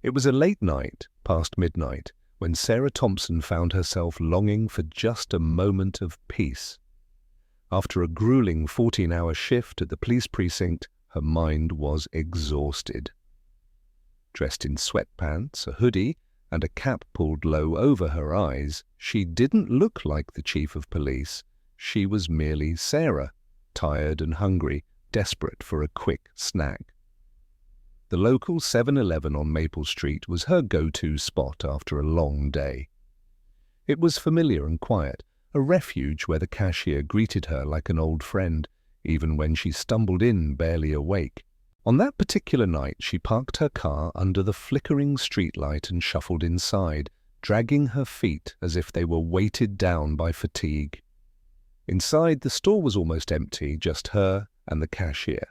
It was a late night, past midnight, when Sarah Thompson found herself longing for just a moment of peace. After a grueling 14-hour shift at the police precinct, her mind was exhausted. Dressed in sweatpants, a hoodie, and a cap pulled low over her eyes, she didn't look like the chief of police. She was merely Sarah, tired and hungry, desperate for a quick snack. The local 7-Eleven on Maple Street was her go-to spot after a long day. It was familiar and quiet, a refuge where the cashier greeted her like an old friend, even when she stumbled in barely awake. On that particular night, she parked her car under the flickering streetlight and shuffled inside, dragging her feet as if they were weighted down by fatigue. Inside, the store was almost empty, just her and the cashier.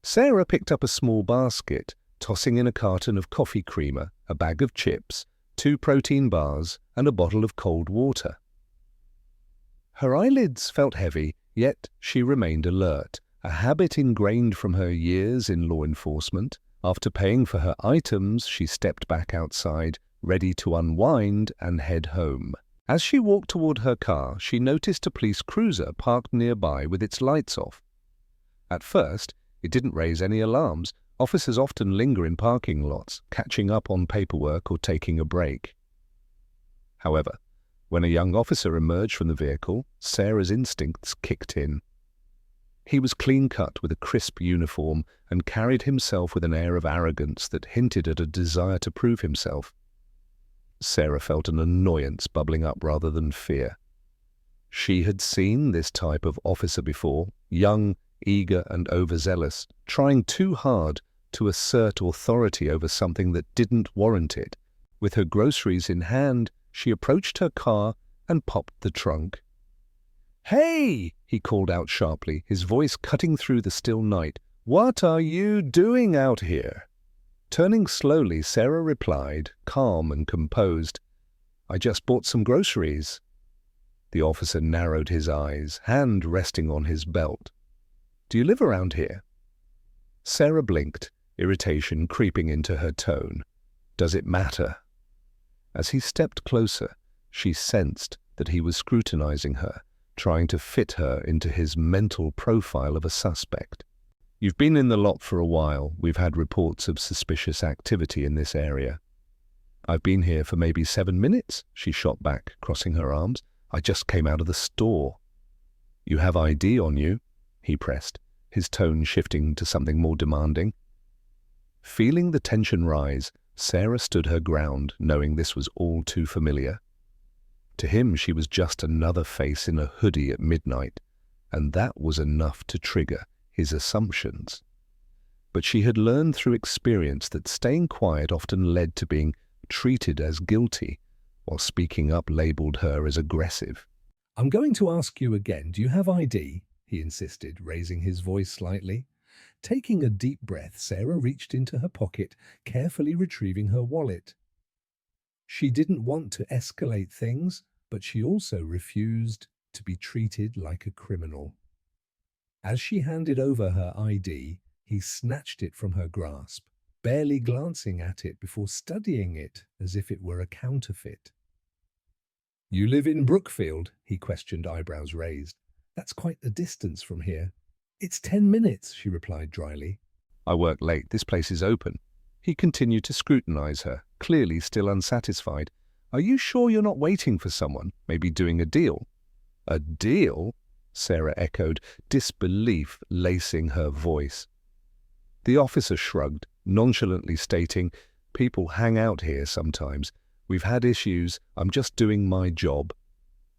Sarah picked up a small basket, tossing in a carton of coffee creamer, a bag of chips, 2 protein bars, and a bottle of cold water. Her eyelids felt heavy, yet she remained alert, a habit ingrained from her years in law enforcement. After paying for her items, she stepped back outside, ready to unwind and head home. As she walked toward her car, she noticed a police cruiser parked nearby with its lights off. At first, it didn't raise any alarms. Officers often linger in parking lots, catching up on paperwork or taking a break. However, when a young officer emerged from the vehicle, Sarah's instincts kicked in. He was clean-cut with a crisp uniform and carried himself with an air of arrogance that hinted at a desire to prove himself. Sarah felt an annoyance bubbling up rather than fear. She had seen this type of officer before, young, eager and overzealous, trying too hard to assert authority over something that didn't warrant it. With her groceries in hand, she approached her car and popped the trunk. "Hey!" he called out sharply, his voice cutting through the still night. "What are you doing out here?" Turning slowly, Sarah replied, calm and composed, "I just bought some groceries." The officer narrowed his eyes, hand resting on his belt. "Do you live around here?" Sarah blinked, irritation creeping into her tone. "Does it matter?" As he stepped closer, she sensed that he was scrutinizing her, trying to fit her into his mental profile of a suspect. "You've been in the lot for a while. We've had reports of suspicious activity in this area." "I've been here for maybe 7 minutes," she shot back, crossing her arms. "I just came out of the store." "You have ID on you?" he pressed, his tone shifting to something more demanding. Feeling the tension rise, Sarah stood her ground, knowing this was all too familiar. To him, she was just another face in a hoodie at midnight, and that was enough to trigger his assumptions. But she had learned through experience that staying quiet often led to being treated as guilty, while speaking up labeled her as aggressive. "I'm going to ask you again, do you have ID?" he insisted, raising his voice slightly. Taking a deep breath, Sarah reached into her pocket, carefully retrieving her wallet. She didn't want to escalate things, but she also refused to be treated like a criminal. As she handed over her ID, he snatched it from her grasp, barely glancing at it before studying it as if it were a counterfeit. "You live in Brookfield?" he questioned, eyebrows raised. "That's quite a distance from here." "It's 10 minutes, she replied dryly. "I work late. This place is open." He continued to scrutinize her, clearly still unsatisfied. "Are you sure you're not waiting for someone, maybe doing a deal?" "A deal?" Sarah echoed, disbelief lacing her voice. The officer shrugged, nonchalantly stating, "People hang out here sometimes. We've had issues. I'm just doing my job."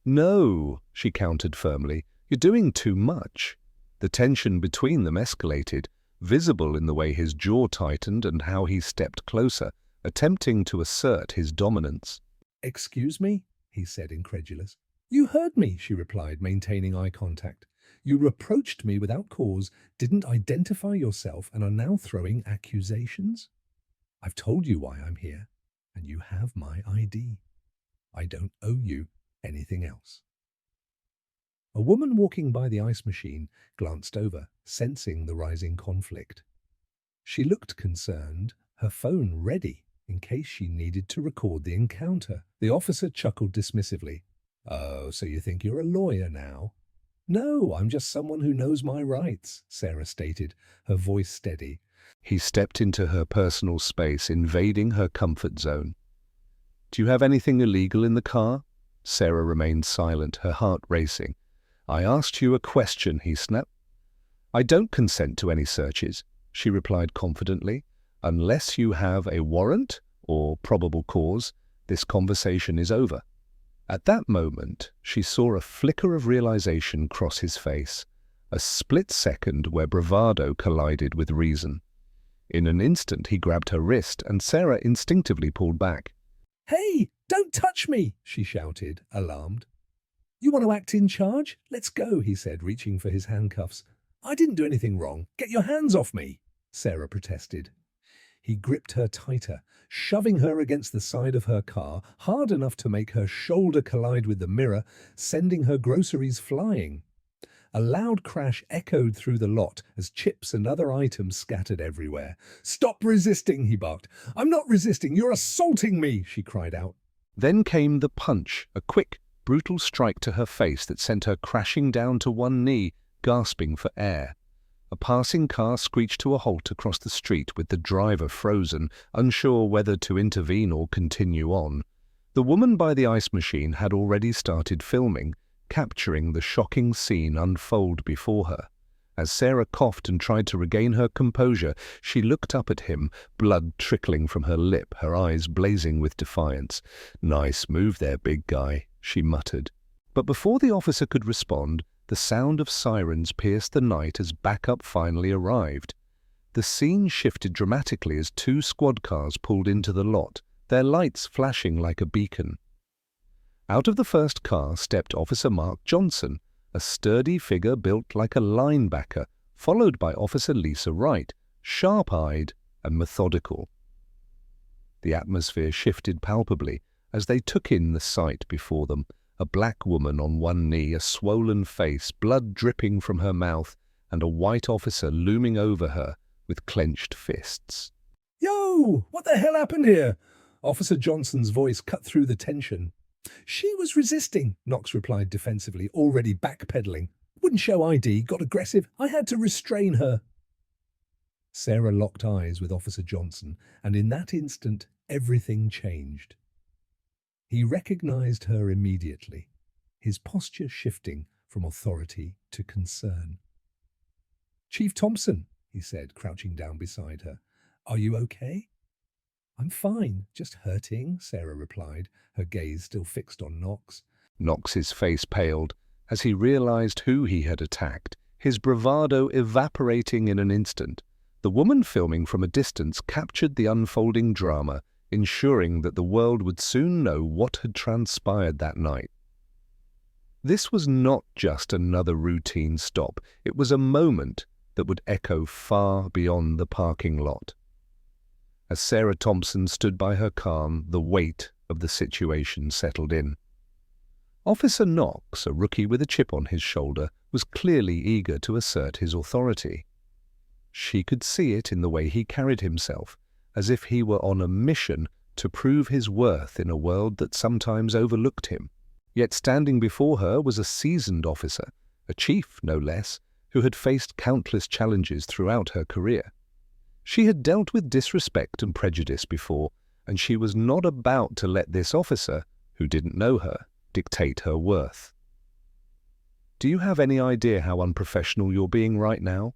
"No," she countered firmly. "You're doing too much." The tension between them escalated, visible in the way his jaw tightened and how he stepped closer, attempting to assert his dominance. "Excuse me?" he said, incredulous. "You heard me," she replied, maintaining eye contact. "You reproached me without cause, didn't identify yourself, and are now throwing accusations? I've told you why I'm here, and you have my ID. I don't owe you anything else." A woman walking by the ice machine glanced over, sensing the rising conflict. She looked concerned, her phone ready in case she needed to record the encounter. The officer chuckled dismissively. "Oh, so you think you're a lawyer now?" "No, I'm just someone who knows my rights," Sarah stated, her voice steady. He stepped into her personal space, invading her comfort zone. "Do you have anything illegal in the car?" Sarah remained silent, her heart racing. "I asked you a question," he snapped. "I don't consent to any searches," she replied confidently. "Unless you have a warrant or probable cause, this conversation is over." At that moment, she saw a flicker of realization cross his face, a split second where bravado collided with reason. In an instant, he grabbed her wrist, and Sarah instinctively pulled back. "Hey, don't touch me!" she shouted, alarmed. "You want to act in charge? Let's go," he said, reaching for his handcuffs. "I didn't do anything wrong. Get your hands off me," Sarah protested. He gripped her tighter, shoving her against the side of her car, hard enough to make her shoulder collide with the mirror, sending her groceries flying. A loud crash echoed through the lot as chips and other items scattered everywhere. "Stop resisting," he barked. "I'm not resisting. You're assaulting me," she cried out. Then came the punch, a quick, brutal strike to her face that sent her crashing down to one knee, gasping for air. A passing car screeched to a halt across the street with the driver frozen, unsure whether to intervene or continue on. The woman by the ice machine had already started filming, capturing the shocking scene unfold before her. As Sarah coughed and tried to regain her composure, she looked up at him, blood trickling from her lip, her eyes blazing with defiance. "Nice move there, big guy," she muttered. But before the officer could respond, the sound of sirens pierced the night as backup finally arrived. The scene shifted dramatically as two squad cars pulled into the lot, their lights flashing like a beacon. Out of the first car stepped Officer Mark Johnson, a sturdy figure built like a linebacker, followed by Officer Lisa Wright, sharp-eyed and methodical. The atmosphere shifted palpably as they took in the sight before them. A black woman on one knee, a swollen face, blood dripping from her mouth, and a white officer looming over her with clenched fists. "Yo! What the hell happened here?" Officer Johnson's voice cut through the tension. "She was resisting," Knox replied defensively, already backpedaling. "Wouldn't show ID, got aggressive. I had to restrain her." Sarah locked eyes with Officer Johnson, and in that instant, everything changed. He recognized her immediately, his posture shifting from authority to concern. "Chief Thompson," he said, crouching down beside her. "Are you okay?" "I'm fine, just hurting," Sarah replied, her gaze still fixed on Knox. Knox's face paled as he realized who he had attacked, his bravado evaporating in an instant. The woman filming from a distance captured the unfolding drama, ensuring that the world would soon know what had transpired that night. This was not just another routine stop. It was a moment that would echo far beyond the parking lot. As Sarah Thompson stood by her car, the weight of the situation settled in. Officer Knox, a rookie with a chip on his shoulder, was clearly eager to assert his authority. She could see it in the way he carried himself, as if he were on a mission to prove his worth in a world that sometimes overlooked him. Yet standing before her was a seasoned officer, a chief no less, who had faced countless challenges throughout her career. She had dealt with disrespect and prejudice before, and she was not about to let this officer, who didn't know her, dictate her worth. "Do you have any idea how unprofessional you're being right now?"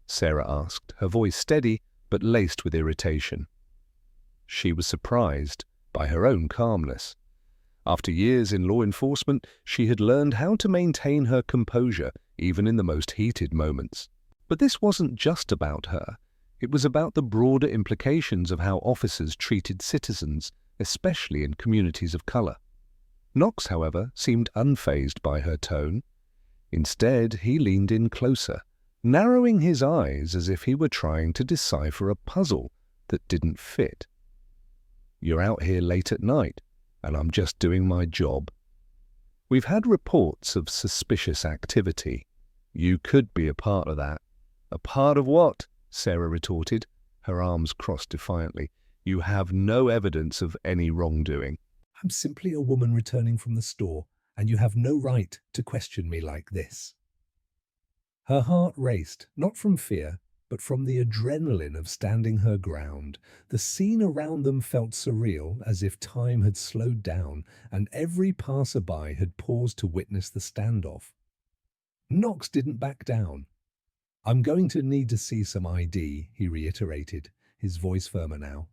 Sarah asked, her voice steady but laced with irritation. She was surprised by her own calmness. After years in law enforcement, she had learned how to maintain her composure even in the most heated moments. But this wasn't just about her. It was about the broader implications of how officers treated citizens, especially in communities of color. Knox, however, seemed unfazed by her tone. Instead, he leaned in closer, narrowing his eyes as if he were trying to decipher a puzzle that didn't fit. "You're out here late at night, and I'm just doing my job. We've had reports of suspicious activity. You could be a part of that." "A part of what?" Sarah retorted, her arms crossed defiantly. "You have no evidence of any wrongdoing." I'm simply a woman returning from the store, and you have no right to question me like this. Her heart raced, not from fear, but from the adrenaline of standing her ground. The scene around them felt surreal, as if time had slowed down, and every passerby had paused to witness the standoff. Knox didn't back down. "I'm going to need to see some ID," he reiterated, his voice firmer now.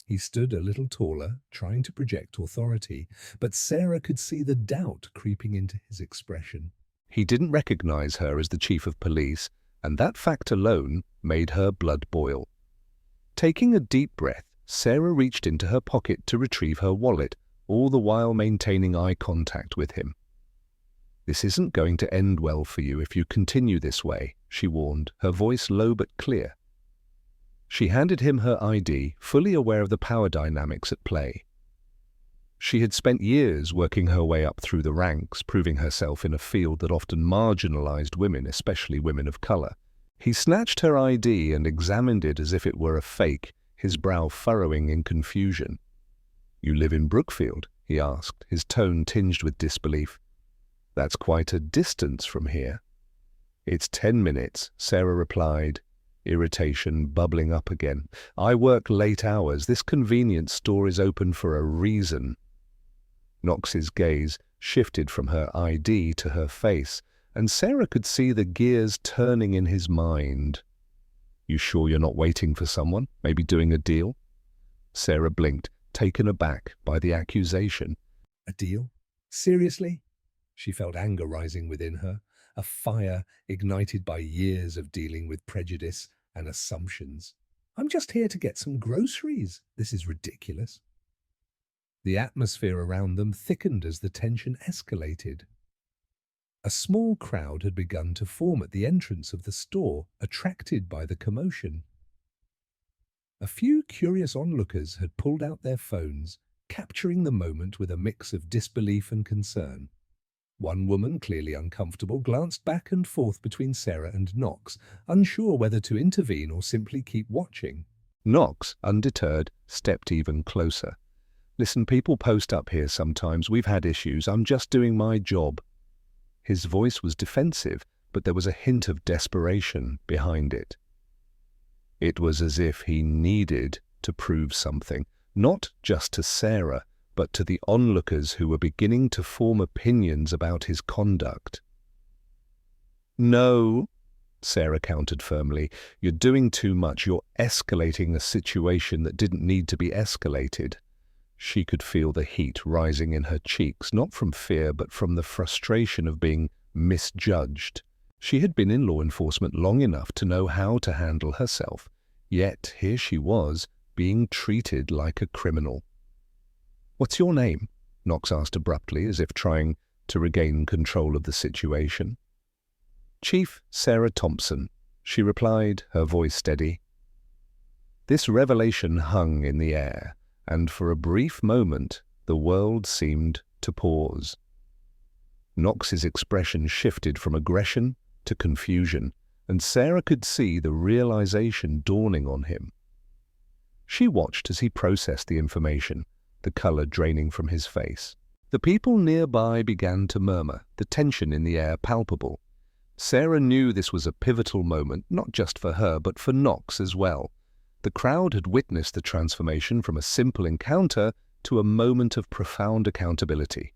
He stood a little taller, trying to project authority, but Sarah could see the doubt creeping into his expression. He didn't recognize her as the chief of police, and that fact alone made her blood boil. Taking a deep breath, Sarah reached into her pocket to retrieve her wallet, all the while maintaining eye contact with him. "This isn't going to end well for you if you continue this way," she warned, her voice low but clear. She handed him her ID, fully aware of the power dynamics at play. She had spent years working her way up through the ranks, proving herself in a field that often marginalized women, especially women of color. He snatched her ID and examined it as if it were a fake, his brow furrowing in confusion. "You live in Brookfield?" he asked, his tone tinged with disbelief. "That's quite a distance from here." "It's 10 minutes, Sarah replied, irritation bubbling up again. "I work late hours. This convenience store is open for a reason." Knox's gaze shifted from her ID to her face, and Sarah could see the gears turning in his mind. "You sure you're not waiting for someone? Maybe doing a deal?" Sarah blinked, taken aback by the accusation. A deal? Seriously? She felt anger rising within her, a fire ignited by years of dealing with prejudice and assumptions. "I'm just here to get some groceries. This is ridiculous." The atmosphere around them thickened as the tension escalated. A small crowd had begun to form at the entrance of the store, attracted by the commotion. A few curious onlookers had pulled out their phones, capturing the moment with a mix of disbelief and concern. One woman, clearly uncomfortable, glanced back and forth between Sarah and Knox, unsure whether to intervene or simply keep watching. Knox, undeterred, stepped even closer. "Listen, people post up here sometimes. We've had issues. I'm just doing my job." His voice was defensive, but there was a hint of desperation behind it. It was as if he needed to prove something, not just to Sarah, but to the onlookers who were beginning to form opinions about his conduct. "No," Sarah countered firmly, "you're doing too much. You're escalating a situation that didn't need to be escalated." She could feel the heat rising in her cheeks, not from fear, but from the frustration of being misjudged. She had been in law enforcement long enough to know how to handle herself, yet here she was, being treated like a criminal. "What's your name?" Knox asked abruptly, as if trying to regain control of the situation. "Chief Sarah Thompson," she replied, her voice steady. This revelation hung in the air, and for a brief moment the world seemed to pause. Knox's expression shifted from aggression to confusion, and Sarah could see the realization dawning on him. She watched as he processed the information, the color draining from his face. The people nearby began to murmur, the tension in the air palpable. Sarah knew this was a pivotal moment, not just for her, but for Knox as well. The crowd had witnessed the transformation from a simple encounter to a moment of profound accountability.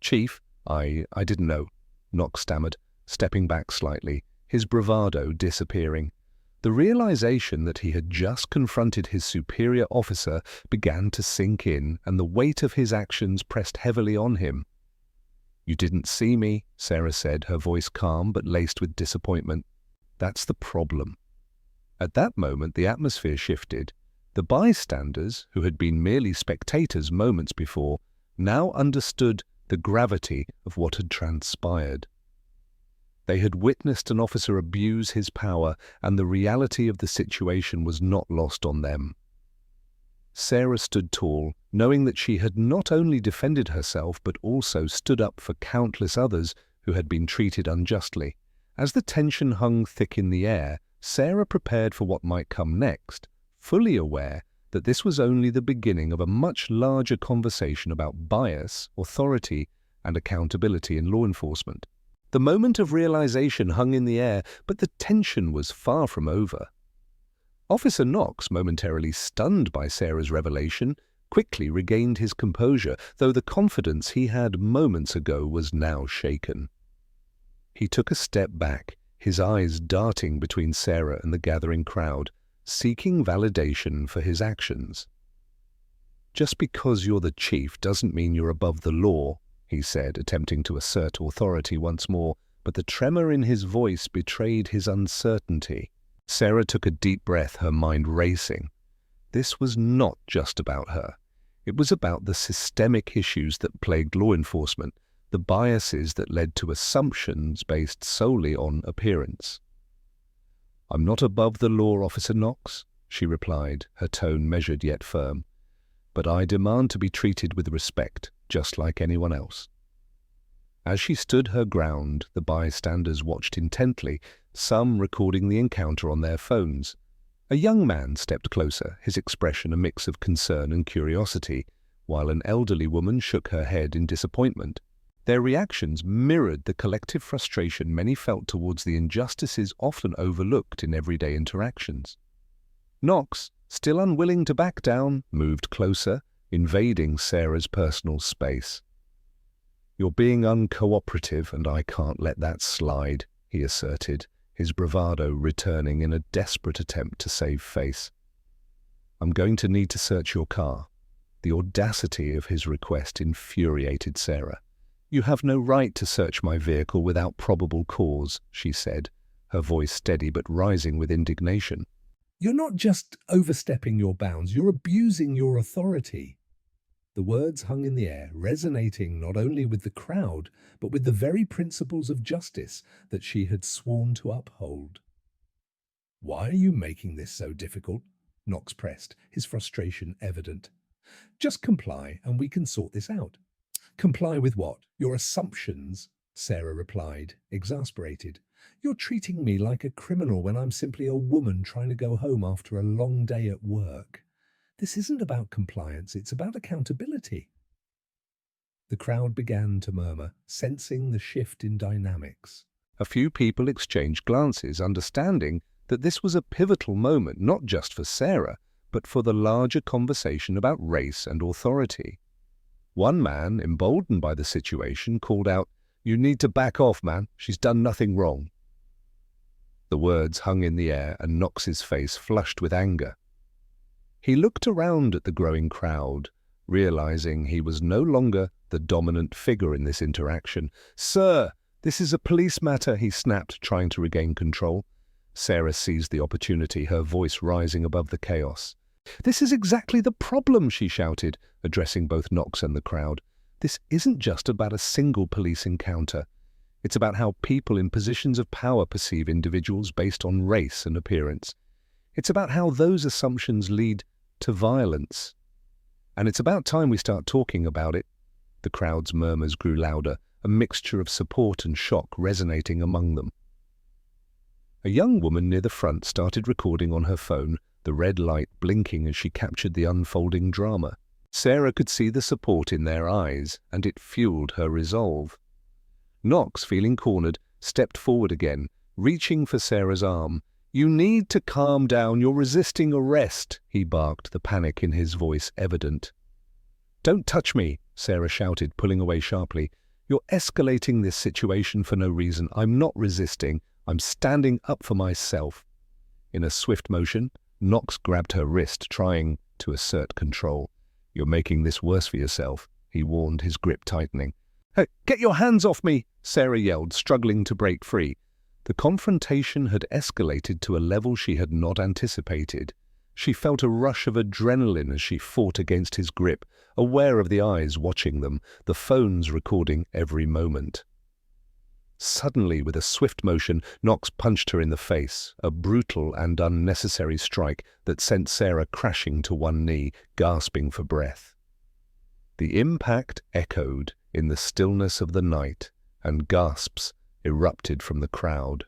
"Chief, I didn't know," Knox stammered, stepping back slightly, his bravado disappearing. The realization that he had just confronted his superior officer began to sink in, and the weight of his actions pressed heavily on him. "You didn't see me," Sarah said, her voice calm but laced with disappointment. "That's the problem." At that moment, the atmosphere shifted. The bystanders, who had been merely spectators moments before, now understood the gravity of what had transpired. They had witnessed an officer abuse his power, and the reality of the situation was not lost on them. Sarah stood tall, knowing that she had not only defended herself but also stood up for countless others who had been treated unjustly. As the tension hung thick in the air, Sarah prepared for what might come next, fully aware that this was only the beginning of a much larger conversation about bias, authority, and accountability in law enforcement. The moment of realization hung in the air, but the tension was far from over. Officer Knox, momentarily stunned by Sarah's revelation, quickly regained his composure, though the confidence he had moments ago was now shaken. He took a step back, his eyes darting between Sarah and the gathering crowd, seeking validation for his actions. "Just because you're the chief doesn't mean you're above the law," he said, attempting to assert authority once more, but the tremor in his voice betrayed his uncertainty. Sarah took a deep breath, her mind racing. This was not just about her. It was about the systemic issues that plagued law enforcement, the biases that led to assumptions based solely on appearance. "I'm not above the law, Officer Knox," she replied, her tone measured yet firm. "But I demand to be treated with respect, just like anyone else." As she stood her ground, the bystanders watched intently, some recording the encounter on their phones. A young man stepped closer, his expression a mix of concern and curiosity, while an elderly woman shook her head in disappointment. Their reactions mirrored the collective frustration many felt towards the injustices often overlooked in everyday interactions. Knox, still unwilling to back down, moved closer, invading Sarah's personal space. "You're being uncooperative, and I can't let that slide," he asserted, his bravado returning in a desperate attempt to save face. "I'm going to need to search your car." The audacity of his request infuriated Sarah. "You have no right to search my vehicle without probable cause," she said, her voice steady but rising with indignation. "You're not just overstepping your bounds, you're abusing your authority." The words hung in the air, resonating not only with the crowd, but with the very principles of justice that she had sworn to uphold. "Why are you making this so difficult?" Knox pressed, his frustration evident. "Just comply and we can sort this out." "Comply with what? Your assumptions?" Sarah replied, exasperated. "You're treating me like a criminal when I'm simply a woman trying to go home after a long day at work. This isn't about compliance, it's about accountability." The crowd began to murmur, sensing the shift in dynamics. A few people exchanged glances, understanding that this was a pivotal moment not just for Sarah, but for the larger conversation about race and authority. One man, emboldened by the situation, called out, "You need to back off, man. She's done nothing wrong." The words hung in the air, and Knox's face flushed with anger. He looked around at the growing crowd, realizing he was no longer the dominant figure in this interaction. "Sir, this is a police matter," he snapped, trying to regain control. Sarah seized the opportunity, her voice rising above the chaos. "This is exactly the problem," she shouted, addressing both Knox and the crowd. "This isn't just about a single police encounter. It's about how people in positions of power perceive individuals based on race and appearance. It's about how those assumptions lead to violence. And it's about time we start talking about it." The crowd's murmurs grew louder, a mixture of support and shock resonating among them. A young woman near the front started recording on her phone, the red light blinking as she captured the unfolding drama. Sarah could see the support in their eyes, and it fueled her resolve. Knox, feeling cornered, stepped forward again, reaching for Sarah's arm. "You need to calm down, you're resisting arrest," he barked, the panic in his voice evident. "Don't touch me," Sarah shouted, pulling away sharply. "You're escalating this situation for no reason. I'm not resisting. I'm standing up for myself." In a swift motion, Knox grabbed her wrist, trying to assert control. "You're making this worse for yourself," he warned, his grip tightening. "Hey, get your hands off me!" Sarah yelled, struggling to break free. The confrontation had escalated to a level she had not anticipated. She felt a rush of adrenaline as she fought against his grip, aware of the eyes watching them, the phones recording every moment. Suddenly, with a swift motion, Knox punched her in the face, a brutal and unnecessary strike that sent Sarah crashing to one knee, gasping for breath. The impact echoed in the stillness of the night, and gasps erupted from the crowd.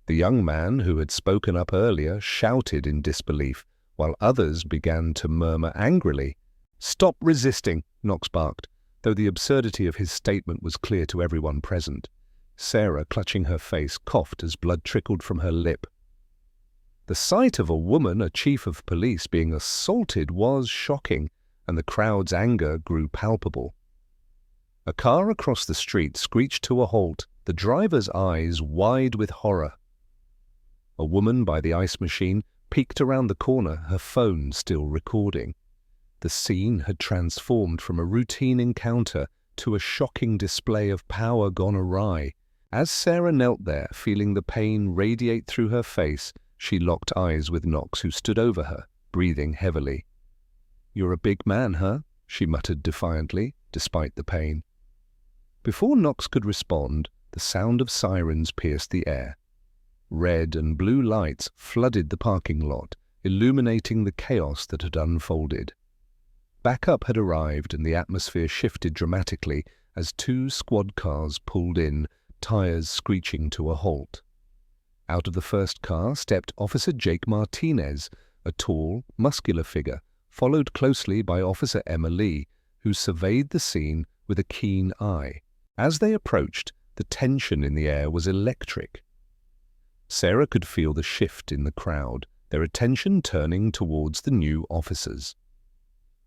The young man who had spoken up earlier shouted in disbelief, while others began to murmur angrily. "Stop resisting," Knox barked, though the absurdity of his statement was clear to everyone present. Sarah, clutching her face, coughed as blood trickled from her lip. The sight of a woman, a chief of police, being assaulted was shocking, and the crowd's anger grew palpable. A car across the street screeched to a halt, the driver's eyes wide with horror. A woman by the ice machine peeked around the corner, her phone still recording. The scene had transformed from a routine encounter to a shocking display of power gone awry. As Sarah knelt there, feeling the pain radiate through her face, she locked eyes with Knox, who stood over her, breathing heavily. "You're a big man, huh?" she muttered defiantly, despite the pain. Before Knox could respond, the sound of sirens pierced the air. Red and blue lights flooded the parking lot, illuminating the chaos that had unfolded. Backup had arrived and the atmosphere shifted dramatically as two squad cars pulled in, tires screeching to a halt. Out of the first car stepped Officer Jake Martinez, a tall, muscular figure, followed closely by Officer Emma Lee, who surveyed the scene with a keen eye. As they approached, the tension in the air was electric. Sarah could feel the shift in the crowd, their attention turning towards the new officers.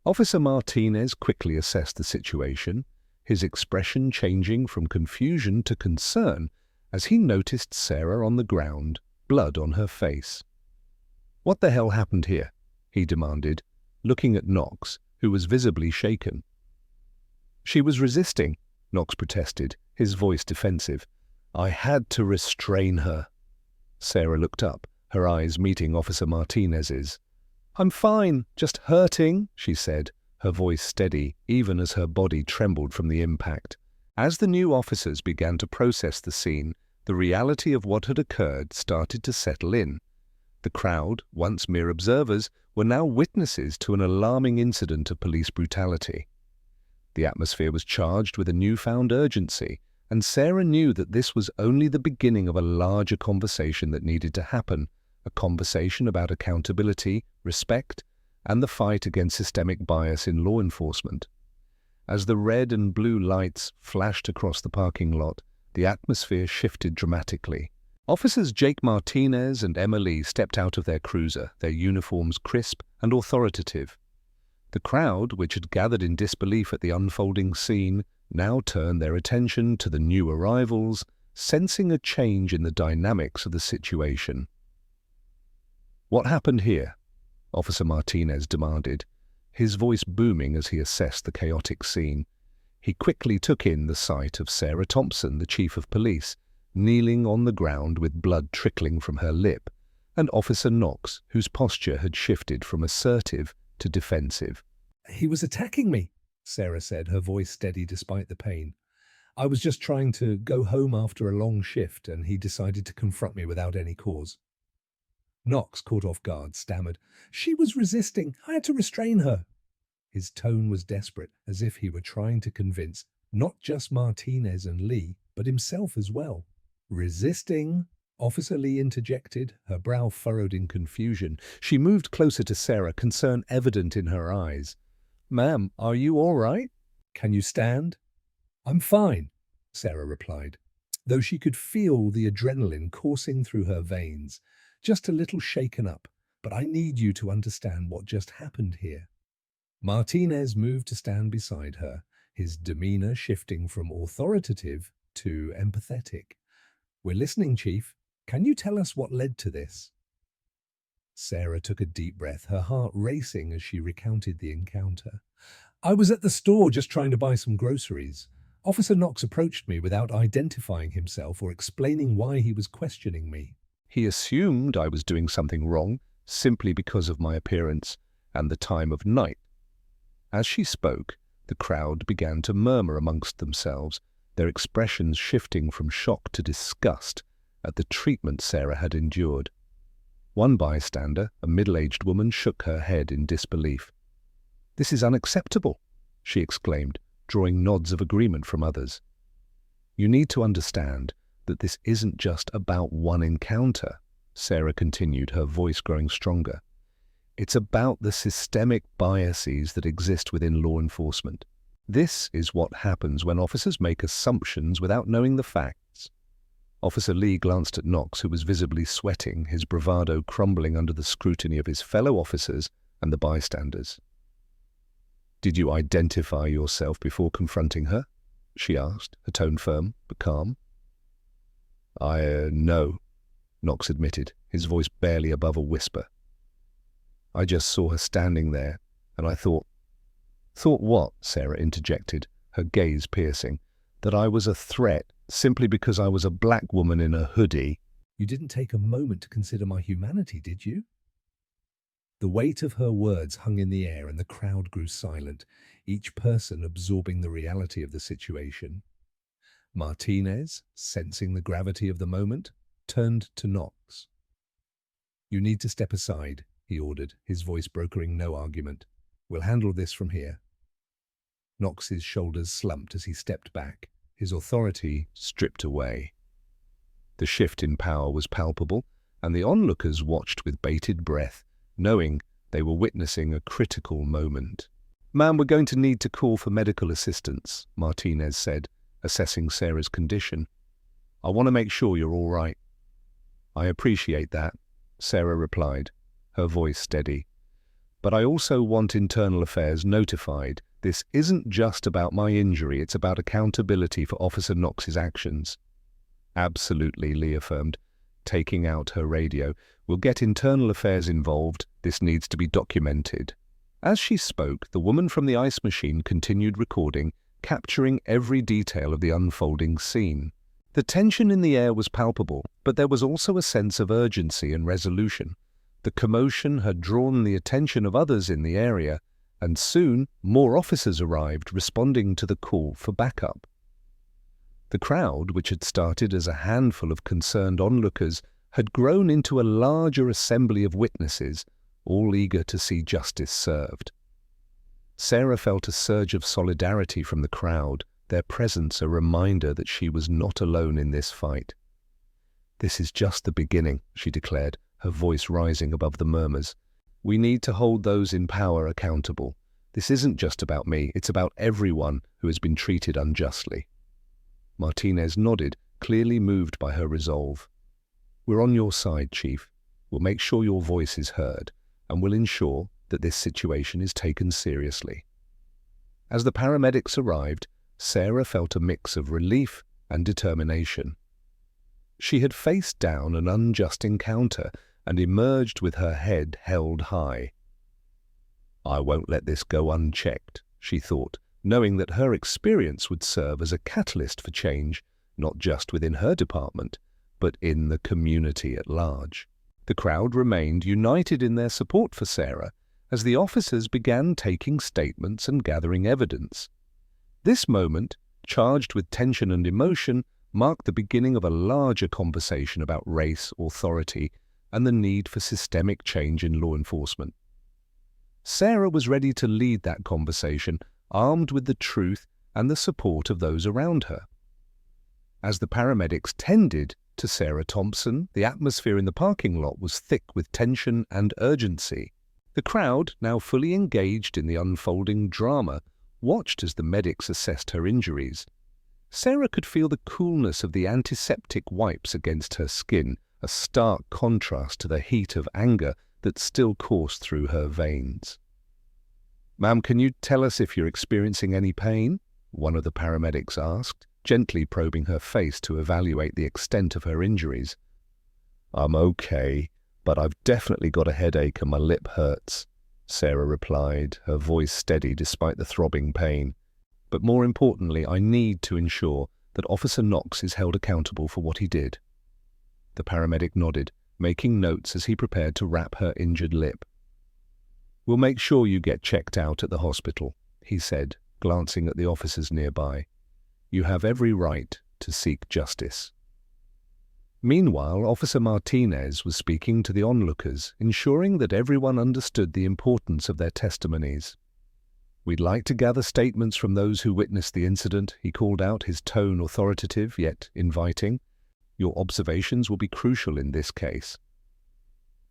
Officer Martinez quickly assessed the situation, his expression changing from confusion to concern as he noticed Sarah on the ground, blood on her face. "What the hell happened here?" he demanded, looking at Knox, who was visibly shaken. "She was resisting," Knox protested, his voice defensive. "I had to restrain her." Sarah looked up, her eyes meeting Officer Martinez's. "I'm fine, just hurting," she said, her voice steady, even as her body trembled from the impact. As the new officers began to process the scene, the reality of what had occurred started to settle in. The crowd, once mere observers, were now witnesses to an alarming incident of police brutality. The atmosphere was charged with a newfound urgency, and Sarah knew that this was only the beginning of a larger conversation that needed to happen, a conversation about accountability, respect, and the fight against systemic bias in law enforcement. As the red and blue lights flashed across the parking lot, the atmosphere shifted dramatically. Officers Jake Martinez and Emma Lee stepped out of their cruiser, their uniforms crisp and authoritative. The crowd, which had gathered in disbelief at the unfolding scene, now turned their attention to the new arrivals, sensing a change in the dynamics of the situation. "What happened here?" Officer Martinez demanded, his voice booming as he assessed the chaotic scene. He quickly took in the sight of Sarah Thompson, the chief of police, kneeling on the ground with blood trickling from her lip, and Officer Knox, whose posture had shifted from assertive to defensive. "He was attacking me," Sarah said, her voice steady despite the pain. "I was just trying to go home after a long shift, and he decided to confront me without any cause." Knox, caught off guard, stammered, "She was resisting. I had to restrain her." His tone was desperate, as if he were trying to convince not just Martinez and Lee, but himself as well. "Resisting?" Officer Lee interjected, her brow furrowed in confusion. She moved closer to Sarah, concern evident in her eyes. "Ma'am, are you all right? Can you stand?" "I'm fine," Sarah replied, though she could feel the adrenaline coursing through her veins. "Just a little shaken up, but I need you to understand what just happened here." Martinez moved to stand beside her, his demeanor shifting from authoritative to empathetic. "We're listening, Chief. Can you tell us what led to this?" Sarah took a deep breath, her heart racing as she recounted the encounter. "I was at the store just trying to buy some groceries. Officer Knox approached me without identifying himself or explaining why he was questioning me. He assumed I was doing something wrong simply because of my appearance and the time of night." As she spoke, the crowd began to murmur amongst themselves, their expressions shifting from shock to disgust at the treatment Sarah had endured. One bystander, a middle-aged woman, shook her head in disbelief. "This is unacceptable," she exclaimed, drawing nods of agreement from others. "You need to understand, that this isn't just about one encounter, Sarah continued, her voice growing stronger. It's about the systemic biases that exist within law enforcement. This is what happens when officers make assumptions without knowing the facts. Officer Lee glanced at Knox, who was visibly sweating, his bravado crumbling under the scrutiny of his fellow officers and the bystanders. "Did you identify yourself before confronting her?" she asked, her tone firm but calm. No," Knox admitted, his voice barely above a whisper. "I just saw her standing there, and I thought—" "Thought what?" Sarah interjected, her gaze piercing. "That I was a threat simply because I was a black woman in a hoodie." "You didn't take a moment to consider my humanity, did you?" The weight of her words hung in the air and the crowd grew silent, each person absorbing the reality of the situation. Martinez, sensing the gravity of the moment, turned to Knox. "You need to step aside," he ordered, his voice brokering no argument. "We'll handle this from here." Knox's shoulders slumped as he stepped back, his authority stripped away. The shift in power was palpable, and the onlookers watched with bated breath, knowing they were witnessing a critical moment. "Ma'am, we're going to need to call for medical assistance," Martinez said, assessing Sarah's condition. "I want to make sure you're all right." "I appreciate that," Sarah replied, her voice steady. "But I also want Internal Affairs notified. This isn't just about my injury, it's about accountability for Officer Knox's actions." "Absolutely," Lee affirmed, taking out her radio. "We'll get Internal Affairs involved. This needs to be documented." As she spoke, the woman from the ice machine continued recording, capturing every detail of the unfolding scene. The tension in the air was palpable, but there was also a sense of urgency and resolution. The commotion had drawn the attention of others in the area, and soon more officers arrived, responding to the call for backup. The crowd, which had started as a handful of concerned onlookers, had grown into a larger assembly of witnesses, all eager to see justice served. Sarah felt a surge of solidarity from the crowd, their presence a reminder that she was not alone in this fight. "This is just the beginning," she declared, her voice rising above the murmurs. "We need to hold those in power accountable. This isn't just about me, it's about everyone who has been treated unjustly." Martinez nodded, clearly moved by her resolve. "We're on your side, Chief. We'll make sure your voice is heard, and we'll ensure that this situation is taken seriously." As the paramedics arrived, Sarah felt a mix of relief and determination. She had faced down an unjust encounter and emerged with her head held high. "I won't let this go unchecked," she thought, knowing that her experience would serve as a catalyst for change, not just within her department, but in the community at large. The crowd remained united in their support for Sarah as the officers began taking statements and gathering evidence. This moment, charged with tension and emotion, marked the beginning of a larger conversation about race, authority, and the need for systemic change in law enforcement. Sarah was ready to lead that conversation, armed with the truth and the support of those around her. As the paramedics tended to Sarah Thompson, the atmosphere in the parking lot was thick with tension and urgency. The crowd, now fully engaged in the unfolding drama, watched as the medics assessed her injuries. Sarah could feel the coolness of the antiseptic wipes against her skin, a stark contrast to the heat of anger that still coursed through her veins. "Ma'am, can you tell us if you're experiencing any pain?" one of the paramedics asked, gently probing her face to evaluate the extent of her injuries. "I'm okay, but I've definitely got a headache and my lip hurts," Sarah replied, her voice steady despite the throbbing pain. "But more importantly, I need to ensure that Officer Knox is held accountable for what he did." The paramedic nodded, making notes as he prepared to wrap her injured lip. "We'll make sure you get checked out at the hospital," he said, glancing at the officers nearby. "You have every right to seek justice." Meanwhile, Officer Martinez was speaking to the onlookers, ensuring that everyone understood the importance of their testimonies. "We'd like to gather statements from those who witnessed the incident," he called out, his tone authoritative yet inviting. Your observations will be crucial in this case."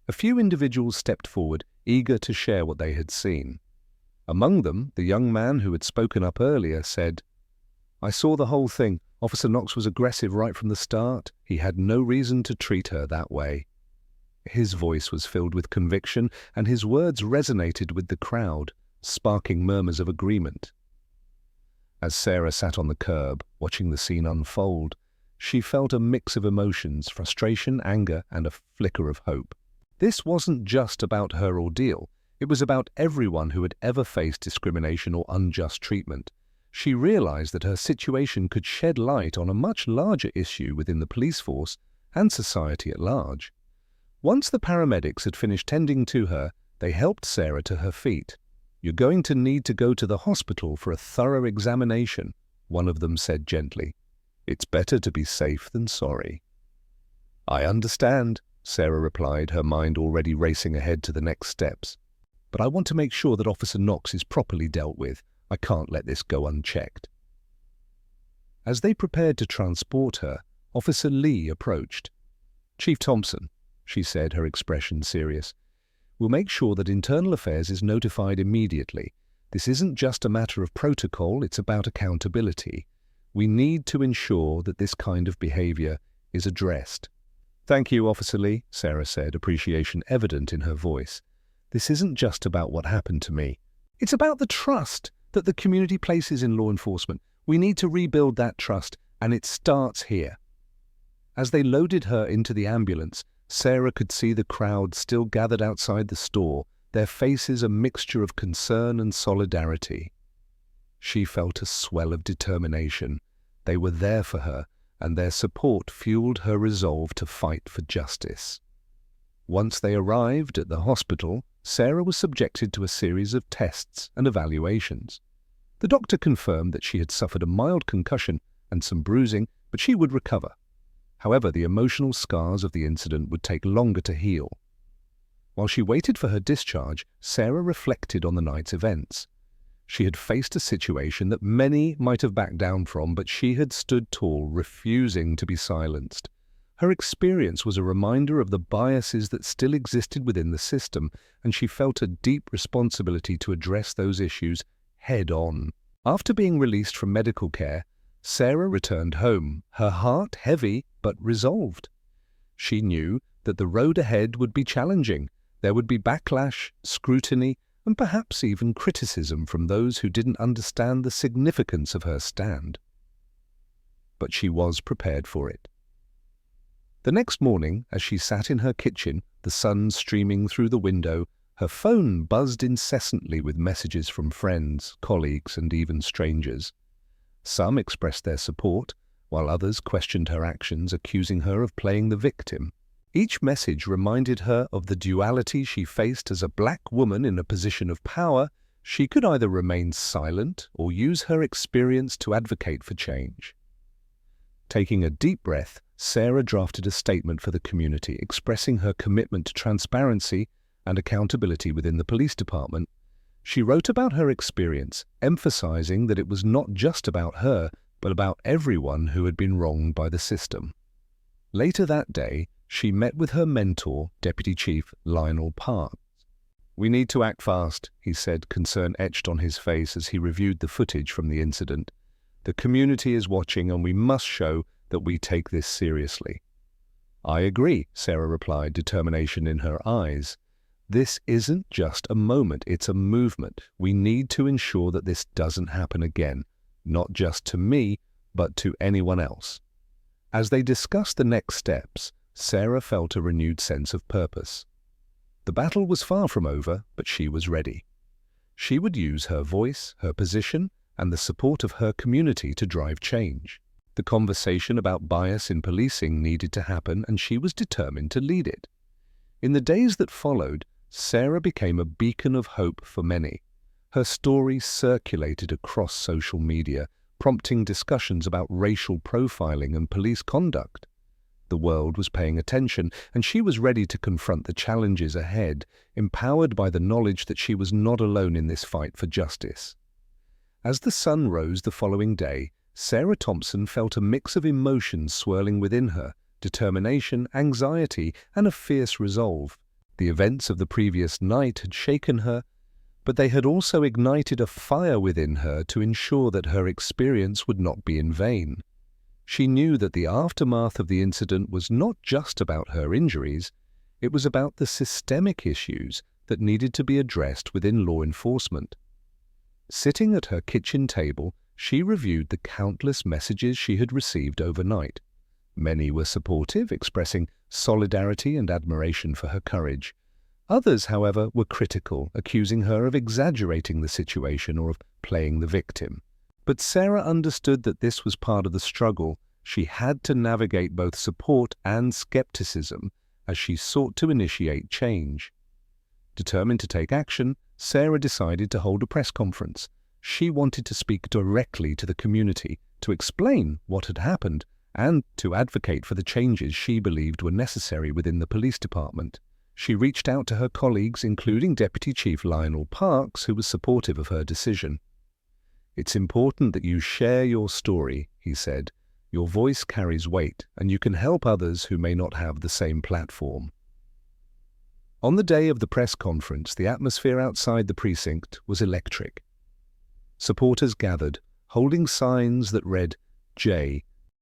A few individuals stepped forward, eager to share what they had seen. Among them, the young man who had spoken up earlier said, "I saw the whole thing. Officer Knox was aggressive right from the start. He had no reason to treat her that way." His voice was filled with conviction, and his words resonated with the crowd, sparking murmurs of agreement. As Sarah sat on the curb, watching the scene unfold, she felt a mix of emotions: frustration, anger, and a flicker of hope. This wasn't just about her ordeal. It was about everyone who had ever faced discrimination or unjust treatment. She realized that her situation could shed light on a much larger issue within the police force and society at large. Once the paramedics had finished tending to her, they helped Sarah to her feet. "You're going to need to go to the hospital for a thorough examination," one of them said gently. "It's better to be safe than sorry." "I understand," Sarah replied, her mind already racing ahead to the next steps. "But I want to make sure that Officer Knox is properly dealt with. I can't let this go unchecked." As they prepared to transport her, Officer Lee approached. "Chief Thompson," she said, her expression serious, "we'll make sure that Internal Affairs is notified immediately. This isn't just a matter of protocol, it's about accountability. We need to ensure that this kind of behavior is addressed." "Thank you, Officer Lee," Sarah said, appreciation evident in her voice. "This isn't just about what happened to me. It's about the trust that the community places in law enforcement. We need to rebuild that trust, and it starts here." As they loaded her into the ambulance, Sarah could see the crowd still gathered outside the store, their faces a mixture of concern and solidarity. She felt a swell of determination. They were there for her, and their support fueled her resolve to fight for justice. Once they arrived at the hospital, Sarah was subjected to a series of tests and evaluations. The doctor confirmed that she had suffered a mild concussion and some bruising, but she would recover. However, the emotional scars of the incident would take longer to heal. While she waited for her discharge, Sarah reflected on the night's events. She had faced a situation that many might have backed down from, but she had stood tall, refusing to be silenced. Her experience was a reminder of the biases that still existed within the system, and she felt a deep responsibility to address those issues head-on. After being released from medical care, Sarah returned home, her heart heavy but resolved. She knew that the road ahead would be challenging. There would be backlash, scrutiny, and perhaps even criticism from those who didn't understand the significance of her stand. But she was prepared for it. The next morning, as she sat in her kitchen, the sun streaming through the window, her phone buzzed incessantly with messages from friends, colleagues, and even strangers. Some expressed their support, while others questioned her actions, accusing her of playing the victim. Each message reminded her of the duality she faced as a black woman in a position of power. She could either remain silent or use her experience to advocate for change. Taking a deep breath, Sarah drafted a statement for the community, expressing her commitment to transparency and accountability within the police department. She wrote about her experience, emphasizing that it was not just about her, but about everyone who had been wronged by the system. Later that day, she met with her mentor, Deputy Chief Lionel Parks. "We need to act fast," he said, concern etched on his face as he reviewed the footage from the incident. "The community is watching, and we must show that we take this seriously." "I agree," Sarah replied, determination in her eyes. "This isn't just a moment, it's a movement. We need to ensure that this doesn't happen again, not just to me, but to anyone else." As they discussed the next steps, Sarah felt a renewed sense of purpose. The battle was far from over, but she was ready. She would use her voice, her position, and the support of her community to drive change. The conversation about bias in policing needed to happen, and she was determined to lead it. In the days that followed, Sarah became a beacon of hope for many. Her story circulated across social media, prompting discussions about racial profiling and police conduct. The world was paying attention, and she was ready to confront the challenges ahead, empowered by the knowledge that she was not alone in this fight for justice. As the sun rose the following day, Sarah Thompson felt a mix of emotions swirling within her, determination, anxiety, and a fierce resolve. The events of the previous night had shaken her, but they had also ignited a fire within her to ensure that her experience would not be in vain. She knew that the aftermath of the incident was not just about her injuries, it was about the systemic issues that needed to be addressed within law enforcement. Sitting at her kitchen table, she reviewed the countless messages she had received overnight. Many were supportive, expressing solidarity and admiration for her courage. Others, however, were critical, accusing her of exaggerating the situation or of playing the victim. But Sarah understood that this was part of the struggle. She had to navigate both support and skepticism as she sought to initiate change. Determined to take action, Sarah decided to hold a press conference. She wanted to speak directly to the community, to explain what had happened, and to advocate for the changes she believed were necessary within the police department. She reached out to her colleagues, including Deputy Chief Lionel Parks, who was supportive of her decision. "It's important that you share your story," he said. "Your voice carries weight, and you can help others who may not have the same platform." On the day of the press conference, the atmosphere outside the precinct was electric. Supporters gathered, holding signs that read, "J,